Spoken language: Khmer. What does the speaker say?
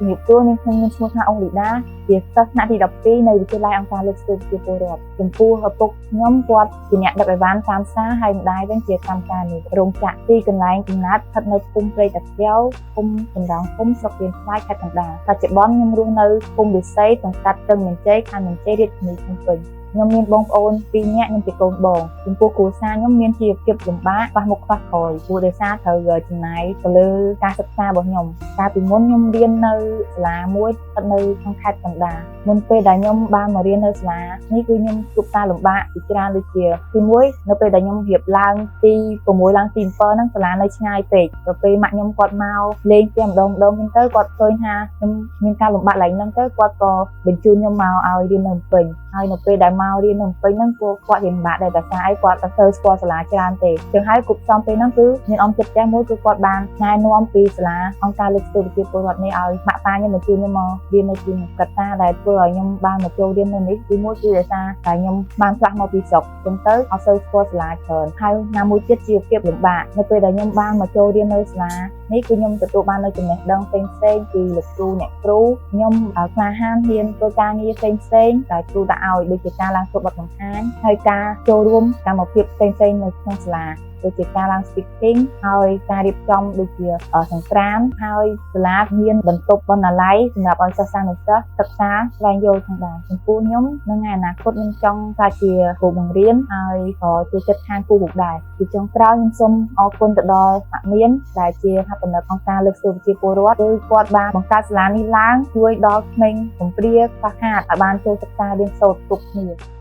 ជំរាបសួរនាងខ្ញុំមានឈ្មោះថាអង្គលីដាជាសិស្សថ្នាក់ទី12នៅវិទ្យាល័យអង្គការលើកស្ទួយប្រជាពលរដ្ឋចំពោះឪពុកខ្ញុំគាត់ជាអ្នកដឹកអីវ៉ាន់តាមផ្សារហើយម្ដាយវិញជាកម្មការនៅរោងចក្រទីកន្លែងកំណើតស្ថិតនៅភូមិព្រៃតាកែវភូមិចម្រងភូមិស្រុករៀនស្វាយខេត្តកណ្ដាលបច្ចុប្បន្នខ្ញុំរស់នៅភូមិឫស្សីសង្កាត់ទឹងមានជ័យខណ្ឌមានជ័យរាជធានីភ្នំពេញខ្ញុំមានបងប្អូន2នាក់ខ្ញុំជាកូនបងចំពោះគ្រួសារខ្ញុំមានជីវភាពលំបាកខ្វះមុខខ្វះក្រោយព្រោះដោយសារត្រូវចំណាយទៅលើការសិក្សារបស់ខ្ញុំកាលពីមុនខ្ញុំរៀននៅសាលាមួយស្ថិតនៅក្នុងខេត្តកណ្ដាលមុនពេលដែលខ្ញុំបានមករៀននៅសាលានេះគឺខ្ញុំជួបការលំបាកជាច្រើនដូចជាទី1នៅពេលដែលខ្ញុំរៀបឡើងទី6ឡើងទី7ហ្នឹងសាលានៅឆ្ងាយពេកដល់ពេលម៉ាក់ខ្ញុំគាត់មកលេងផ្ទះម្ដងហ្នឹងទៅគាត់ឃើញថាខ្ញុំមានការលំបាកឡើងហ្នឹងទៅគាត់ក៏បញ្ជូនខ្ញុំមកឲ្យរៀននៅភ្នំពេញហើយនៅពេលដែលមករៀននៅភ្នំពេញហ្នឹងគាត់រៀនបាក់ដែរតែស្អីគាត់ទៅស្គាល់សាលាច្រើនទេចឹងហើយគ្រប់សំពេលហ្នឹងគឺមានអង្គចិត្តផ្ទះមួយគឺគាត់បានណែនាំពីសាលាអង្គការលើកស្ទួយប្រជាពលរដ្ឋនេះឲ្យម៉ាក់ប៉ាខ្ញុំបញ្ជូនខ្ញុំមករៀននៅទីនេះកត្តាដែលធ្វើឲ្យខ្ញុំបានមកចូលរៀននៅនេះទីមួយគឺដោយសារតែខ្ញុំបានផ្លាស់មកពីស្រុកចឹងទៅអត់សូវស្គាល់សាលាច្រើនហើយណាមួយទៀតជាភាពលំបាកនៅពេលដែលខ្ញុំបានមកចូលរៀននៅសាលានេះគឺខ្ញុំទទួលបាននៅចំណេះដឹងផ្សេងៗពីលោកគ្រូអ្នកគ្រូខ្ញុំក្លាហានហ៊ានធ្វើការងារផ្សេងៗដែលគ្រូដាក់ឲ្យដូចជាការឡើងធ្វើបទបង្ហាញហើយការចូលរួមកម្មវិធីផ្សេងៗនៅក្នុងសាលាដូចជាការឡើង speaking ហើយការរៀបចំដូចជាសង្គ្រាមហើយសាលាមានបន្ទប់បណ្ណាល័យសម្រាប់ឲ្យសិស្សានុសិស្សសិក្សាស្វែងយល់ផងដែរចំពោះខ្ញុំនៅថ្ងៃអនាគតខ្ញុំចង់ថាជាគ្រូបង្រៀនហើយក៏ជាចិត្តខាងគ្រូរូបដែរពីចុងក្រោយខ្ញុំសូមអរគុណទៅដល់អាមានដែលជាហត្ថលេខាអង្គការលើកស្ទួយប្រជាពលរដ្ឋគឺគាត់បានបង្កើតសាលានេះឡើងជួយដល់ក្មេងកំព្រាខ្វះខាតឲ្យបានចូលសិក្សារៀនសូត្រគ្រប់គ្នា